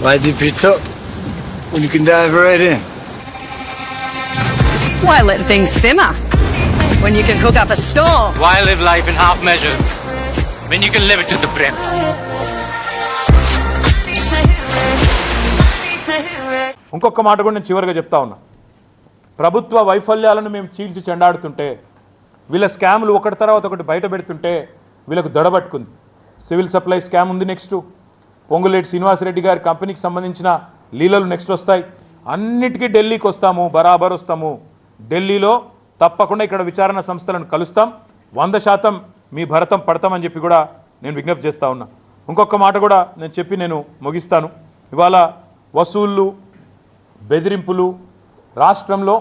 Why the pizza? When you can dive right in. Why let things simmer when you can cook up a storm? Why live life in half measures when you can live it to the brim? ఇంకొక మాట కూడా నేను చివరిగా చెప్తా ఉన్నా. ప్రభుత్వ వైఫల్యాలను మేము చీల్చి చెండాడుతుంటే, వీళ్ళ స్కాములు ఒకటి తర్వాత ఒకటి బయట పెడుతుంటే వీళ్ళకు దడబట్టుకుంది. సివిల్ సప్లై స్కామ్ ఉంది, నెక్స్ట్ పొంగులేటి శ్రీనివాసరెడ్డి గారి కంపెనీకి సంబంధించిన లీలలు నెక్స్ట్ వస్తాయి. అన్నిటికీ ఢిల్లీకి వస్తాము, బరాబర్ వస్తాము. ఢిల్లీలో తప్పకుండా ఇక్కడ విచారణ సంస్థలను కలుస్తాం, 100% మీ భరతం పడతామని చెప్పి కూడా నేను విజ్ఞప్తి చేస్తూ ఉన్నా. ఇంకొక మాట కూడా నేను చెప్పి నేను ముగిస్తాను. ఇవాళ వసూళ్ళు, బెదిరింపులు రాష్ట్రంలో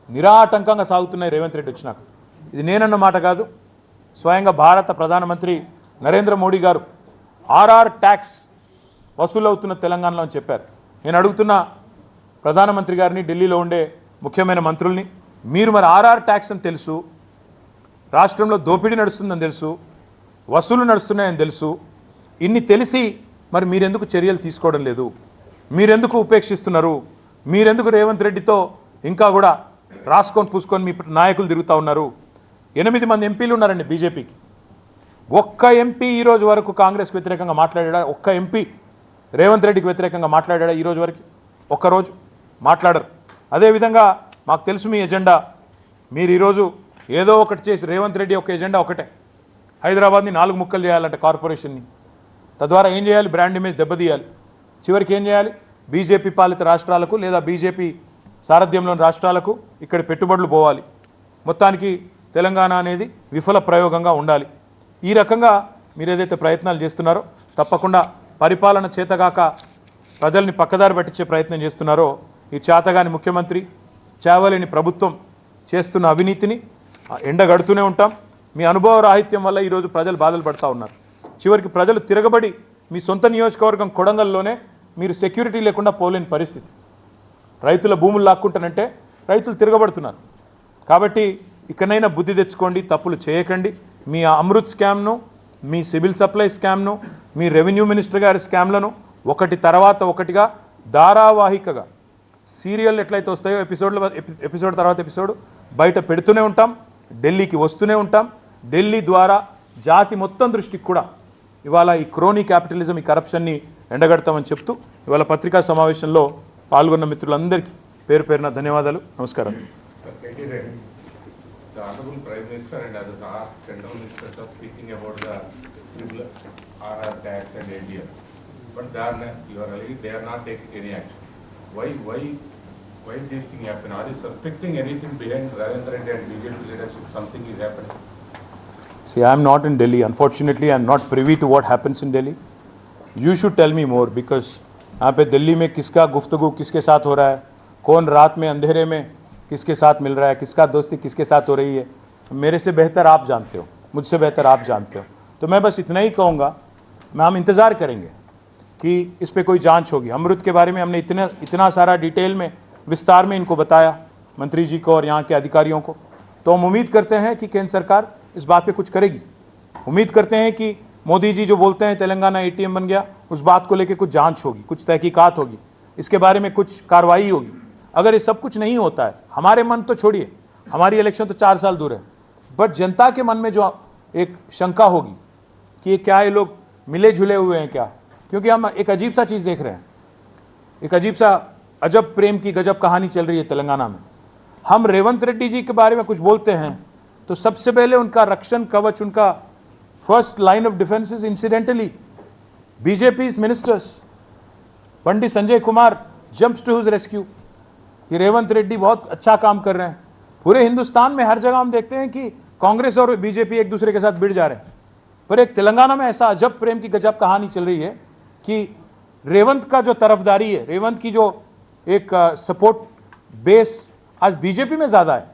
నిరాటంకంగా సాగుతున్నాయి రేవంత్ రెడ్డి వచ్చినాక. ఇది నేనన్న మాట కాదు, స్వయంగా భారత ప్రధానమంత్రి నరేంద్ర మోడీ గారు ఆర్ఆర్ ట్యాక్స్ వసూలవుతున్న తెలంగాణలో అని చెప్పారు. నేను అడుగుతున్న ప్రధానమంత్రి గారిని, ఢిల్లీలో ఉండే ముఖ్యమైన మంత్రుల్ని, మీరు మరి ఆర్ఆర్ ట్యాక్స్ అని తెలుసు, రాష్ట్రంలో దోపిడీ నడుస్తుందని తెలుసు, వసూలు నడుస్తున్నాయని తెలుసు, ఇన్ని తెలిసి మరి మీరెందుకు చర్యలు తీసుకోవడం లేదు? మీరెందుకు ఉపేక్షిస్తున్నారు? మీరెందుకు రేవంత్ రెడ్డితో ఇంకా కూడా రాసుకొని పూసుకొని మీ నాయకులు తిరుగుతూ ఉన్నారు? 8 మంది ఎంపీలు ఉన్నారండి బీజేపీకి. ఒక్క ఎంపీ ఈరోజు వరకు కాంగ్రెస్కి వ్యతిరేకంగా మాట్లాడా? ఒక్క ఎంపీ రేవంత్ రెడ్డికి వ్యతిరేకంగా మాట్లాడా ఈరోజు వరకు? ఒక్కరోజు మాట్లాడరు. అదేవిధంగా మాకు తెలుసు మీ ఎజెండా. మీరు ఈరోజు ఏదో ఒకటి చేసి, రేవంత్ రెడ్డి ఒక ఎజెండా ఒకటే, హైదరాబాద్ని 4 ముక్కలు చేయాలంటే కార్పొరేషన్ని. తద్వారా ఏం చేయాలి? బ్రాండ్ ఇమేజ్ దెబ్బతీయాలి. చివరికి ఏం చేయాలి? బీజేపీ పాలిత రాష్ట్రాలకు లేదా బీజేపీ సారథ్యంలోని రాష్ట్రాలకు ఇక్కడ పెట్టుబడులు పోవాలి. మొత్తానికి తెలంగాణ అనేది విఫల ప్రయోగంగా ఉండాలి. ఈ రకంగా మీరు ఏదైతే ప్రయత్నాలు చేస్తున్నారో, తప్పకుండా పరిపాలన చేతగాక ప్రజల్ని పక్కదారి పట్టించే ప్రయత్నం చేస్తున్నారో, ఈ చేతగాని ముఖ్యమంత్రి, చావలేని ప్రభుత్వం చేస్తున్న అవినీతిని ఎండగడుతూనే ఉంటాం. మీ అనుభవ రాహిత్యం వల్ల ఈరోజు ప్రజలు బాధలు పడుతూ ఉన్నారు. చివరికి ప్రజలు తిరగబడి మీ సొంత నియోజకవర్గం కొడంగల్లోనే మీరు సెక్యూరిటీ లేకుండా పోలేని పరిస్థితి. రైతుల భూములు లాక్కుంటానంటే రైతులు తిరగబడుతున్నారు. కాబట్టి ఇకనైనా బుద్ధి తెచ్చుకోండి, తప్పులు చేయకండి. మీ అమృత్ స్కామ్ను, మీ సివిల్ సప్లై స్కామ్ను, మీ రెవెన్యూ మినిస్టర్ గారి స్కామ్లను ఒకటి తర్వాత ఒకటిగా ధారావాహికగా సీరియల్ ఎట్లయితే వస్తాయో ఎపిసోడ్ తర్వాత ఎపిసోడ్ బయట పెడుతూనే ఉంటాం, ఢిల్లీకి వస్తూనే ఉంటాం. ఢిల్లీ ద్వారా జాతి మొత్తం దృష్టికి కూడా ఇవాళ ఈ క్రోనీ క్యాపిటలిజం, ఈ కరప్షన్ని ఎండగడతామని చెప్తూ ఇవాళ పత్రికా సమావేశంలో పాల్గొన్న మిత్రులందరికీ పేరు పేరున ధన్యవాదాలు, నమస్కారం. The Honorable Prime Minister and others are central ministers are speaking about the RR tax and ADM, but they are not taking any action. Why this thing happen? Are you suspecting anything behind Ravindra Reddy and BJP leadership? Something is happening. See, I am not in Delhi. Unfortunately, I am not privy to what happens in Delhi. You should tell me more because यहाँ पे दिल्ली में किसका गुफ्तगू किसके साथ हो रहा है, कौन रात में अंधेरे में किसके साथ मिल रहा है, किसका दोस्ती किसके साथ हो रही है, मेरे से बेहतर आप जानते हो, मुझसे बेहतर आप जानते हो. तो मैं बस इतना ही कहूँगा, हम इंतज़ार करेंगे कि इस पर कोई जांच होगी. अमृत के बारे में हमने इतना सारा डिटेल में, विस्तार में इनको बताया, मंत्री जी को और यहाँ के अधिकारियों को. तो हम उम्मीद करते हैं कि केंद्र सरकार इस बात पे कुछ करेगी. उम्मीद करते हैं कि मोदी जी जो बोलते हैं तेलंगाना ATM बन गया, उस बात को लेकर कुछ जांच होगी, कुछ तहकीकात होगी, इसके बारे में कुछ कार्रवाई होगी. अगर ये सब कुछ नहीं होता है, हमारे मन तो छोड़िए, हमारी इलेक्शन तो 4 साल दूर है, बट जनता के मन में जो एक शंका होगी कि ये क्या ये लोग मिले जुले हुए हैं क्या, क्योंकि हम एक अजीब सा चीज़ देख रहे हैं, एक अजीब सा अजब प्रेम की गजब कहानी चल रही है तेलंगाना में. हम रेवंत रेड्डी जी के बारे में कुछ बोलते हैं तो सबसे पहले उनका रक्षण कवच, उनका first line of defence is incidentally BJP ministers. Pandit Sanjay Kumar jumps to his rescue कि रेवंत रेड्डी बहुत अच्छा काम कर रहे हैं. पूरे हिंदुस्तान में हर जगह हम देखते हैं कि कांग्रेस और बीजेपी एक दूसरे के साथ भिड़ जा रहे हैं, पर एक तेलंगाना में ऐसा अजब प्रेम की गजब कहानी चल रही है कि रेवंत का जो तरफदारी है, रेवंत की जो एक सपोर्ट बेस आज बीजेपी में ज़्यादा है.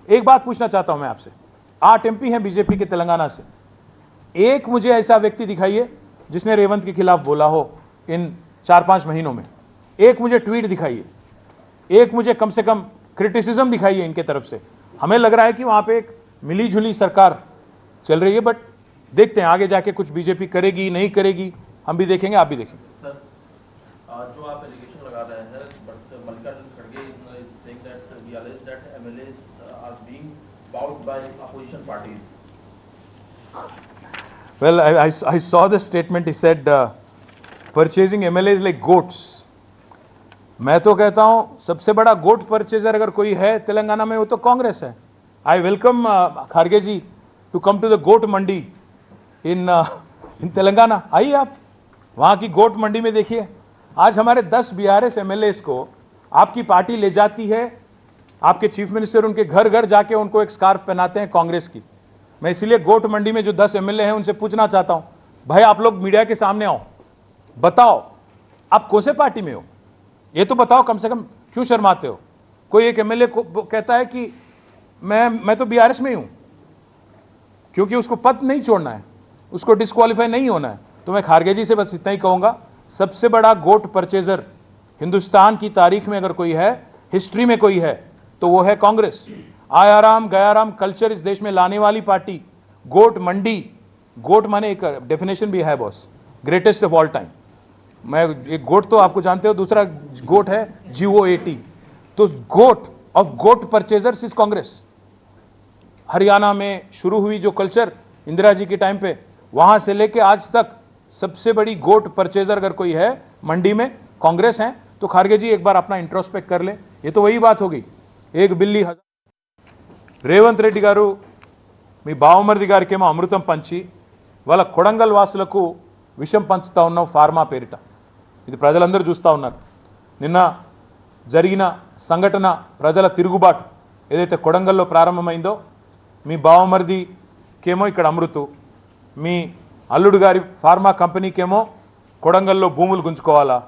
एक बात पूछना चाहता हूं मैं आपसे, 8 MP हैं बीजेपी के तेलंगाना से, एक मुझे ऐसा व्यक्ति दिखाइए जिसने रेवंत के खिलाफ बोला हो इन 4-5 महीनों में. एक मुझे ट्वीट दिखाइए, एक मुझे कम से कम क्रिटिसिज्म दिखाइए इनके तरफ से. हमें लग रहा है कि वहाँ पे एक मिली जुली सरकार चल रही है, बट देखते हैं आगे जाके कुछ बीजेपी करेगी नहीं करेगी, हम भी देखेंगे, आप भी देखेंगे. जो आप एलिगेशन लगा रहे हैं, बट मल्लिकार्जुन खड़गे is saying that he alleged that MLAs are being bowed by opposition parties. Well, I saw the statement. He said purchasing MLAs like goats. मैं तो कहता हूं सबसे बड़ा गोट परचेजर अगर कोई है तेलंगाना में वो तो कांग्रेस है. I welcome Kharge ji to come to the goat mandi in Telangana. आइए आप वहां की गोट मंडी में देखिए. आज हमारे 10 BRS MLAs को आपकी पार्टी ले जाती है. आपके चीफ मिनिस्टर उनके घर घर जाके उनको एक स्कार्फ पहनाते हैं कांग्रेस की. मैं इसीलिए गोट मंडी में जो 10 MLA हैं उनसे पूछना चाहता हूं, भाई आप लोग मीडिया के सामने आओ, बताओ आप कौन से पार्टी में हो, ये तो बताओ कम से कम. क्यों शर्माते हो? कोई एक MLA को कहता है कि मैं तो BRS में ही हूं, क्योंकि उसको पद नहीं छोड़ना है, उसको डिस्क्वालीफाई नहीं होना है. तो मैं खारगे जी से बस इतना ही कहूंगा, सबसे बड़ा गोट परचेजर हिंदुस्तान की तारीख में अगर कोई है, हिस्ट्री में कोई है, तो वो है कांग्रेस. आयाराम गयाराम कल्चर इस देश में लाने वाली पार्टी. गोट मंडी, गोट माने एक डेफिनेशन भी है boss, greatest of all time. मैं एक गोट तो आपको जानते हो, दूसरा गोट है GOAT. तो goat of goat purchasers is Congress. Haryana में शुरू हुई जो कल्चर इंदिरा जी के टाइम पे, वहां से लेके आज तक सबसे बड़ी गोट परचेजर अगर कोई है मंडी में, कांग्रेस है. तो खारगे जी एक बार अपना इंट्रोस्पेक्ट कर ले. ये तो वही बात होगी, एक बिल्ली हजार. రేవంత్ రెడ్డి గారు మీ బావమరిది గారికేమో అమృతం పంచి వాళ్ళ కొడంగల్ వాసులకు విషం పంచుతా ఉన్నాం ఫార్మా పేరిట. ఇది ప్రజలందరూ చూస్తూ ఉన్నారు. నిన్న జరిగిన సంఘటన, ప్రజల తిరుగుబాటు ఏదైతే కొడంగల్లో ప్రారంభమైందో, మీ బావమరిదికేమో ఇక్కడ అమృతు, మీ అల్లుడు గారి ఫార్మా కంపెనీకేమో కొడంగల్లో భూములు గుంజుకోవాలా,